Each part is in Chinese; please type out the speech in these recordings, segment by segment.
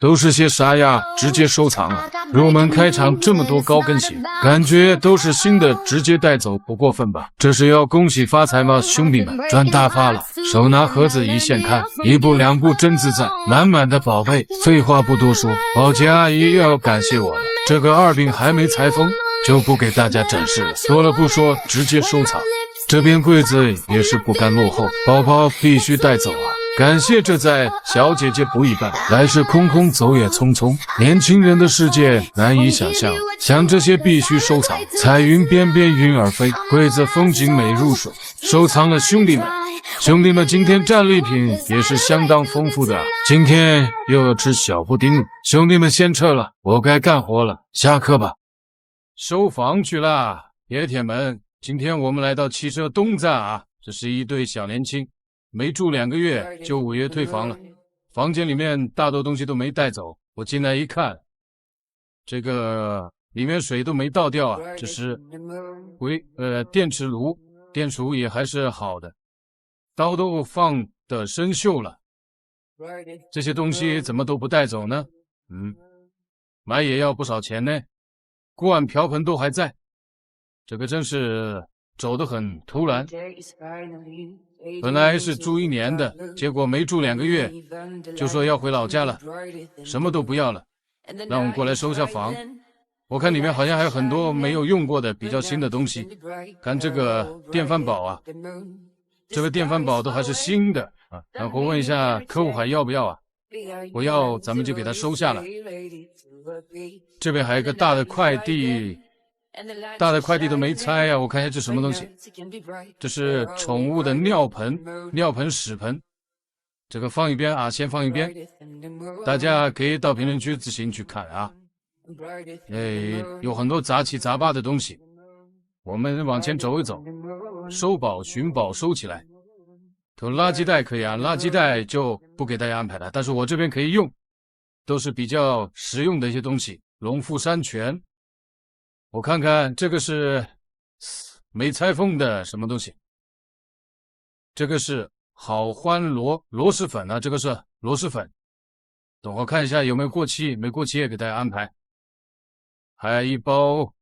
都是些啥呀？直接收藏啊！入门开场这么多高跟鞋，感觉都是新的，直接带走不过分吧？这是要恭喜发财吗？兄弟们，赚大发了！手拿盒子一现看，一步两步真自在，满满的宝贝。废话不多说，保洁阿姨又要感谢我了。这个二饼还没裁封，就不给大家展示了。多了不说，直接收藏。这边柜子也是不甘落后，包包必须带走啊！感谢这在，小姐姐不一般，来时空空，走也匆匆。年轻人的世界难以想象，像这些必须收藏。彩云边边云儿飞，柜子风景美如水，收藏了兄弟们。兄弟们，今天战利品也是相当丰富的，今天又要吃小布丁了。兄弟们先撤了，我该干活了，下课吧。收房去啦，铁铁们，今天我们来到汽车东站啊，这是一对小年轻。没住2个月就违约退房了，房间里面大多东西都没带走。我进来一看，这个里面水都没倒掉啊，这是电磁炉，电池炉也还是好的，刀都放的生锈了。这些东西怎么都不带走呢？买也要不少钱呢。锅碗瓢盆都还在，这个真是走得很突然。本来是住1年的，结果没住2个月，就说要回老家了，什么都不要了，让我过来收下房。我看里面好像还有很多没有用过的比较新的东西，看这个电饭煲啊，这个电饭煲都还是新的啊。然后问一下客户还要不要啊？我要，咱们就给他收下了。这边还有一个大的快递。大的快递都没拆啊！我看一下这什么东西，这是宠物的尿盆、屎盆，这个放一边啊，先放一边，大家可以到评论区自行去看啊。有很多杂七杂八的东西，我们往前走一走，收宝、寻宝收起来。垃圾袋可以啊，垃圾袋就不给大家安排了，但是我这边可以用，都是比较实用的一些东西。农夫山泉。我看看，这个是没拆封的什么东西？这个是好欢螺蛳粉啊，这个是螺蛳粉。等会看一下有没有过期，没过期也给大家安排。还有一包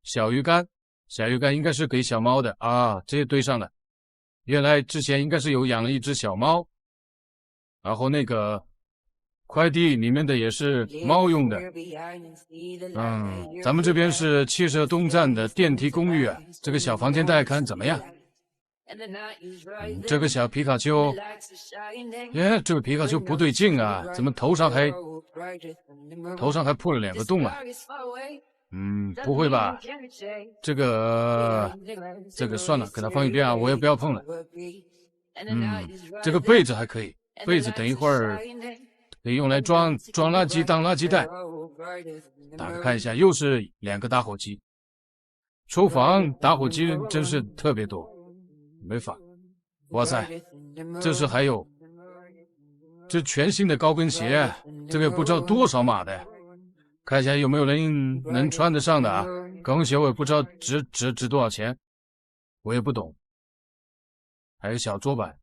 小鱼干，小鱼干应该是给小猫的啊，这些堆上了。原来之前应该是有养了一只小猫，然后那个快递里面的也是猫用的。咱们这边是汽车东站的电梯公寓啊，这个小房间大家看怎么样？这个小皮卡丘，这个皮卡丘不对劲啊，怎么头上还破了2个洞啊？不会吧？这个算了，给它放一边啊，我也不要碰了。这个被子还可以，被子等一会儿可以用来装垃圾当垃圾袋。打开看一下，又是2个打火机。厨房打火机真是特别多，没法。哇塞，这是还有这全新的高跟鞋，这个不知道多少码的，看一下有没有人能穿得上的啊。高跟鞋我也不知道值多少钱，我也不懂。还有小桌板，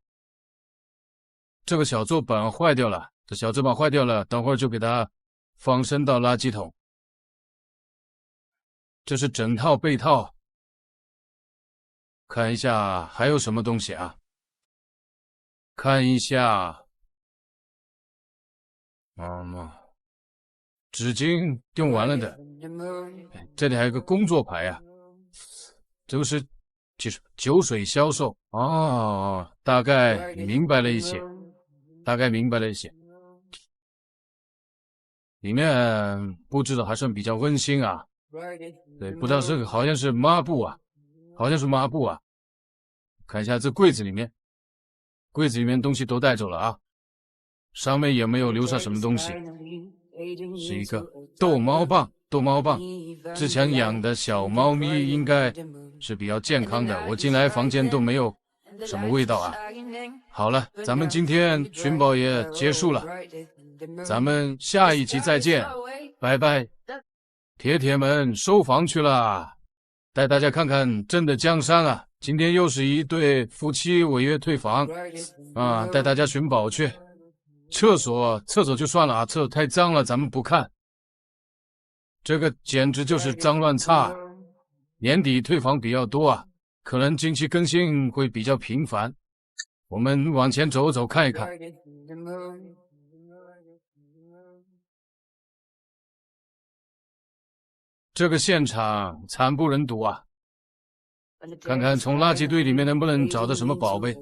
这个小桌板坏掉了，这小桌板坏掉了，等会儿就给它放生到垃圾桶。这是整套被套，看一下还有什么东西啊？看一下，纸巾用完了的，这里还有个工作牌啊，这个是酒水销售哦，大概明白了一些，里面布置的还算比较温馨啊。对，不知道是好像是抹布啊，看一下这柜子里面东西都带走了啊，上面也没有留下什么东西。是一个逗猫棒，之前养的小猫咪应该是比较健康的，我进来房间都没有什么味道啊。好了，咱们今天寻宝也结束了，咱们下一集再见，拜拜。铁铁们收房去了，带大家看看真的江山啊！今天又是一对夫妻违约退房啊，带大家寻宝去。厕所就算了啊，厕所太脏了，咱们不看。这个简直就是脏乱差。年底退房比较多啊，可能近期更新会比较频繁。我们往前走走看一看。这个现场惨不忍睹啊！看看从垃圾堆里面能不能找到什么宝贝。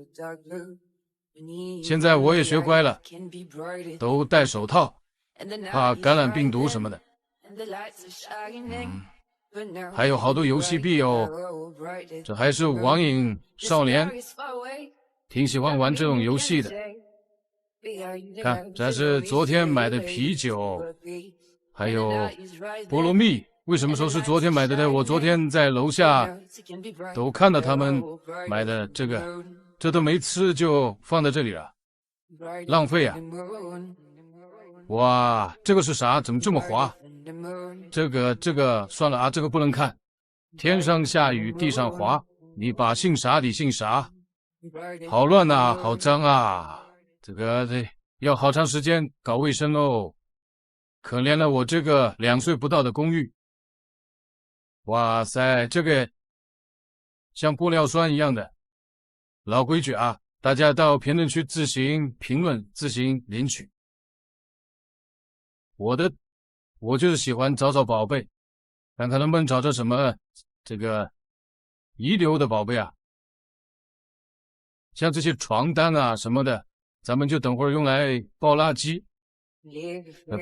现在我也学乖了，都戴手套，怕感染病毒什么的。还有好多游戏币哦，这还是网瘾少年，挺喜欢玩这种游戏的。看，这是昨天买的啤酒，还有菠萝蜜。为什么说是昨天买的呢？我昨天在楼下都看到他们买的这个，这都没吃就放在这里了，浪费啊！哇，这个是啥？怎么这么滑？这个算了啊，这个不能看。天上下雨，地上滑，你爸姓啥？你姓啥？好乱啊，好脏啊！这要好长时间搞卫生喽。可怜了我这个2岁不到的公寓。哇塞，这个像玻尿酸一样的。老规矩啊，大家到评论区自行评论，自行领取。我就是喜欢找找宝贝，看看能不能找到什么这个遗留的宝贝啊。像这些床单啊什么的，咱们就等会儿用来抱垃圾。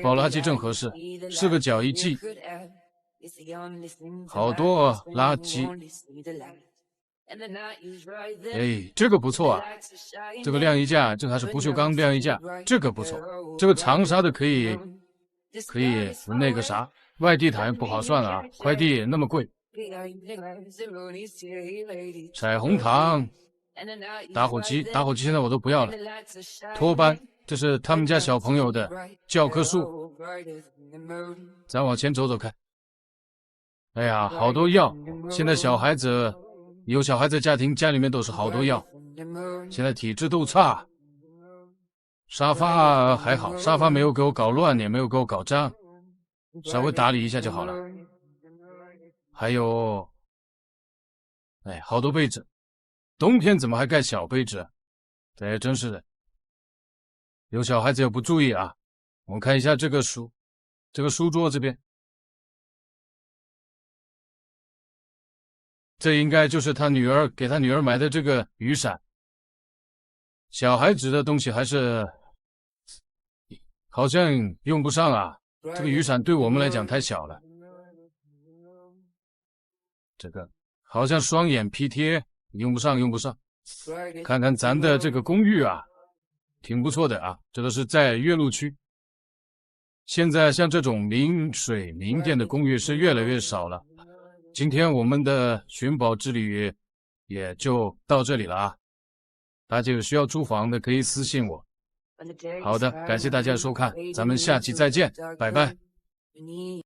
抱垃圾正合适，是个脚一记。好多垃圾。哎，这个不错啊，这个晾衣架，这还是不锈钢晾衣架，这个不错。这个长沙的可以那个啥，外地毯不好算啊，快递那么贵。彩虹糖，打火机现在我都不要了。托班，这是他们家小朋友的教科书。咱往前走走看。哎呀，好多药，现在有小孩子家庭家里面都是好多药，现在体质都差。沙发还好，沙发没有给我搞乱，也没有给我搞脏，稍微打理一下就好了。还有，哎，好多被子，冬天怎么还盖小被子？对，真是的。有小孩子也不注意啊。我们看一下这个书桌这边，这应该就是给他女儿买的这个雨伞。小孩子的东西还是好像用不上啊，这个雨伞对我们来讲太小了。这个好像双眼皮贴，用不上。看看咱的这个公寓啊，挺不错的啊，这都是在岳麓区。现在像这种明水明电的公寓是越来越少了。今天我们的寻宝之旅也就到这里了啊，大家有需要租房的可以私信我。好的，感谢大家的收看，咱们下期再见，拜拜。